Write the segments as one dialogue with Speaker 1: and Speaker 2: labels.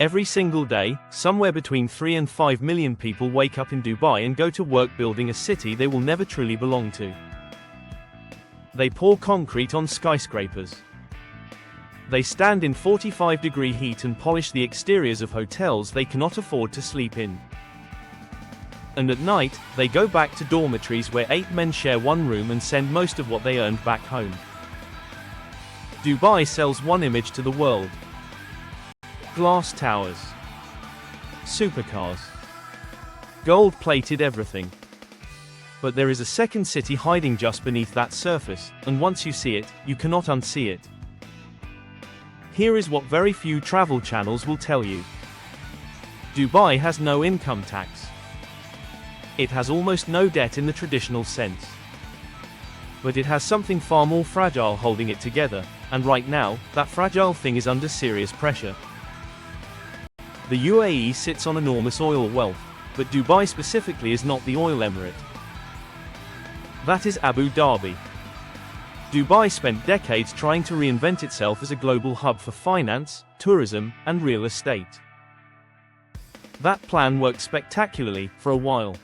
Speaker 1: Every single day, somewhere between 3 and 5 million people wake up in Dubai and go to work building a city they will never truly belong to. They pour concrete on skyscrapers. They stand in 45-degree heat and polish the exteriors of hotels they cannot afford to sleep in. And at night, they go back to dormitories where 8 men share one room and send most of what they earned back home. Dubai sells one image to the world: glass towers, supercars, gold-plated everything. But there is a second city hiding just beneath that surface, and once you see it, you cannot unsee it. Here is what very few travel channels will tell you. Dubai has no income tax. It has almost no debt in the traditional sense. But it has something far more fragile holding it together, and right now, that fragile thing is under serious pressure. The UAE sits on enormous oil wealth, but Dubai specifically is not the oil emirate. That is Abu Dhabi. Dubai spent decades trying to reinvent itself as a global hub for finance, tourism, and real estate. That plan worked spectacularly for a while.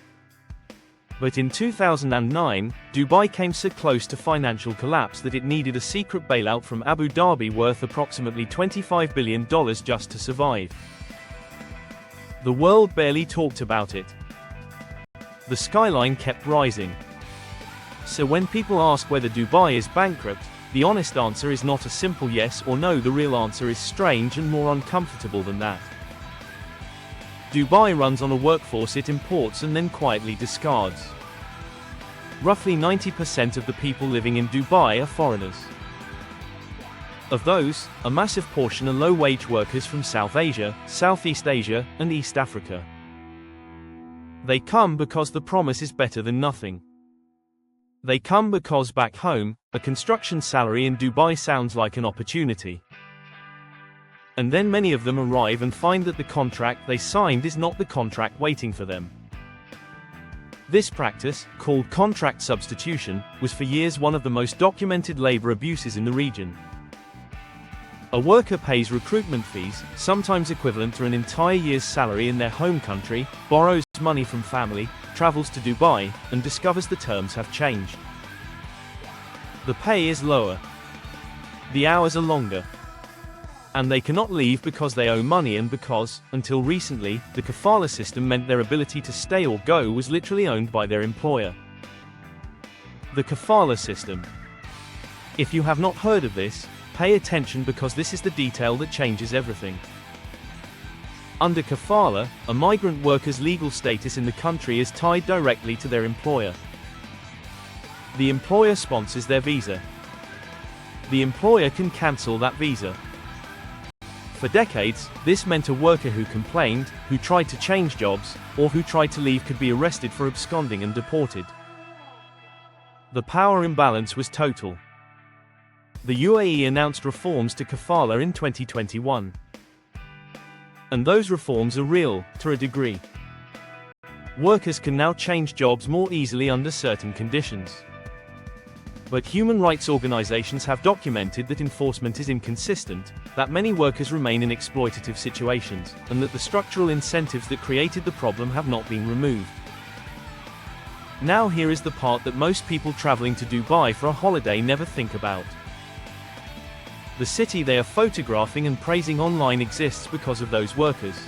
Speaker 1: But in 2009, Dubai came so close to financial collapse that it needed a secret bailout from Abu Dhabi worth approximately $25 billion just to survive. The world barely talked about it. The skyline kept rising. So when people ask whether Dubai is bankrupt, the honest answer is not a simple yes or no. The real answer is strange and more uncomfortable than that. Dubai runs on a workforce it imports and then quietly discards. Roughly 90% of the people living in Dubai are foreigners. Of those, a massive portion are low-wage workers from South Asia, Southeast Asia, and East Africa. They come because the promise is better than nothing. They come because back home, a construction salary in Dubai sounds like an opportunity. And then many of them arrive and find that the contract they signed is not the contract waiting for them. This practice, called contract substitution, was for years one of the most documented labor abuses in the region. A worker pays recruitment fees, sometimes equivalent to an entire year's salary in their home country, borrows money from family, travels to Dubai, and discovers the terms have changed. The pay is lower. The hours are longer. And they cannot leave because they owe money and because, until recently, the kafala system meant their ability to stay or go was literally owned by their employer. The kafala system. If you have not heard of this, pay attention because this is the detail that changes everything. Under kafala, a migrant worker's legal status in the country is tied directly to their employer. The employer sponsors their visa. The employer can cancel that visa. For decades, this meant a worker who complained, who tried to change jobs, or who tried to leave could be arrested for absconding and deported. The power imbalance was total. The UAE announced reforms to kafala in 2021. And those reforms are real, to a degree. Workers can now change jobs more easily under certain conditions. But human rights organizations have documented that enforcement is inconsistent, that many workers remain in exploitative situations, and that the structural incentives that created the problem have not been removed. Now here is the part that most people traveling to Dubai for a holiday never think about. The city they are photographing and praising online exists because of those workers.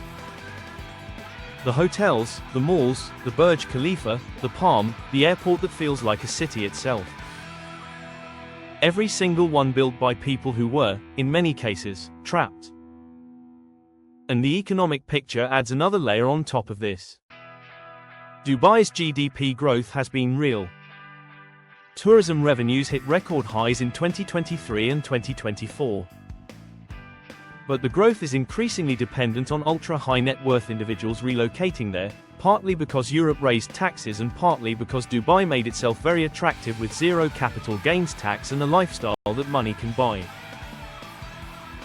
Speaker 1: The hotels, the malls, the Burj Khalifa, the Palm, the airport that feels like a city itself. Every single one built by people who were, in many cases, trapped. And the economic picture adds another layer on top of this. Dubai's GDP growth has been real. Tourism revenues hit record highs in 2023 and 2024. But the growth is increasingly dependent on ultra-high net worth individuals relocating there, partly because Europe raised taxes and partly because Dubai made itself very attractive with zero capital gains tax and a lifestyle that money can buy.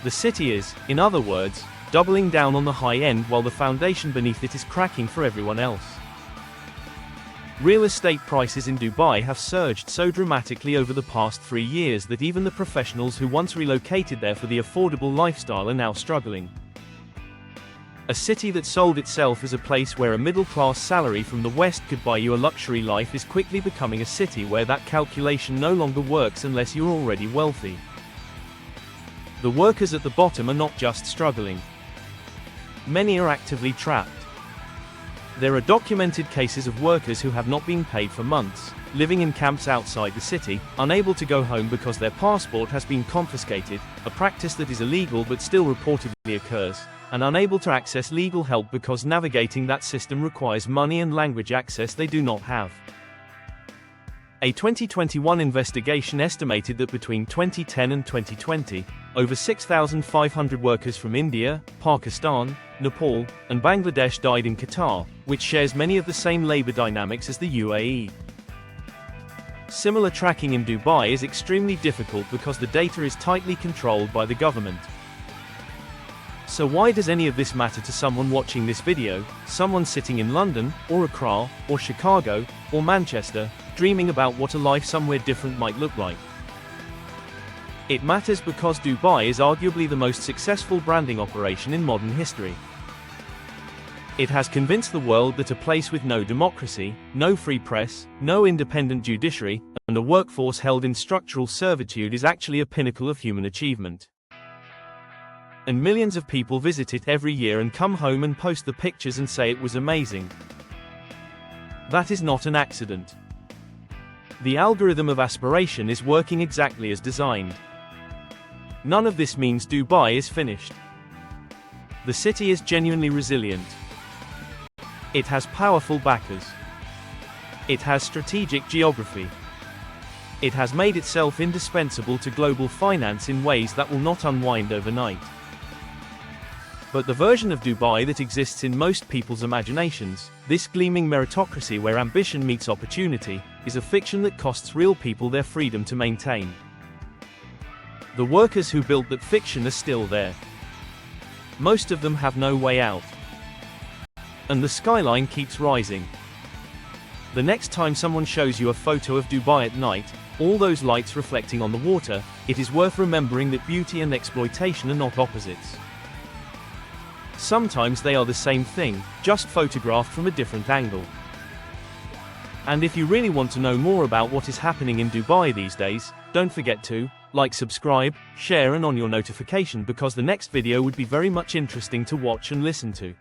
Speaker 1: The city is, in other words, doubling down on the high end while the foundation beneath it is cracking for everyone else. Real estate prices in Dubai have surged so dramatically over the past 3 years that even the professionals who once relocated there for the affordable lifestyle are now struggling. A city that sold itself as a place where a middle-class salary from the West could buy you a luxury life is quickly becoming a city where that calculation no longer works unless you're already wealthy. The workers at the bottom are not just struggling. Many are actively trapped. There are documented cases of workers who have not been paid for months, living in camps outside the city, unable to go home because their passport has been confiscated, a practice that is illegal but still reportedly occurs, and unable to access legal help because navigating that system requires money and language access they do not have. A 2021 investigation estimated that between 2010 and 2020, over 6,500 workers from India, Pakistan, Nepal, and Bangladesh died in Qatar, which shares many of the same labor dynamics as the UAE. Similar tracking in Dubai is extremely difficult because the data is tightly controlled by the government. So why does any of this matter to someone watching this video, someone sitting in London, or Accra, or Chicago, or Manchester, dreaming about what a life somewhere different might look like? It matters because Dubai is arguably the most successful branding operation in modern history. It has convinced the world that a place with no democracy, no free press, no independent judiciary, and a workforce held in structural servitude is actually a pinnacle of human achievement. And millions of people visit it every year and come home and post the pictures and say it was amazing. That is not an accident. The algorithm of aspiration is working exactly as designed. None of this means Dubai is finished. The city is genuinely resilient. It has powerful backers. It has strategic geography. It has made itself indispensable to global finance in ways that will not unwind overnight. But the version of Dubai that exists in most people's imaginations, this gleaming meritocracy where ambition meets opportunity, is a fiction that costs real people their freedom to maintain. The workers who built that fiction are still there. Most of them have no way out. And the skyline keeps rising. The next time someone shows you a photo of Dubai at night, all those lights reflecting on the water, it is worth remembering that beauty and exploitation are not opposites. Sometimes they are the same thing, just photographed from a different angle. And if you really want to know more about what is happening in Dubai these days, don't forget to like, subscribe, share and on your notification because the next video would be very much interesting to watch and listen to.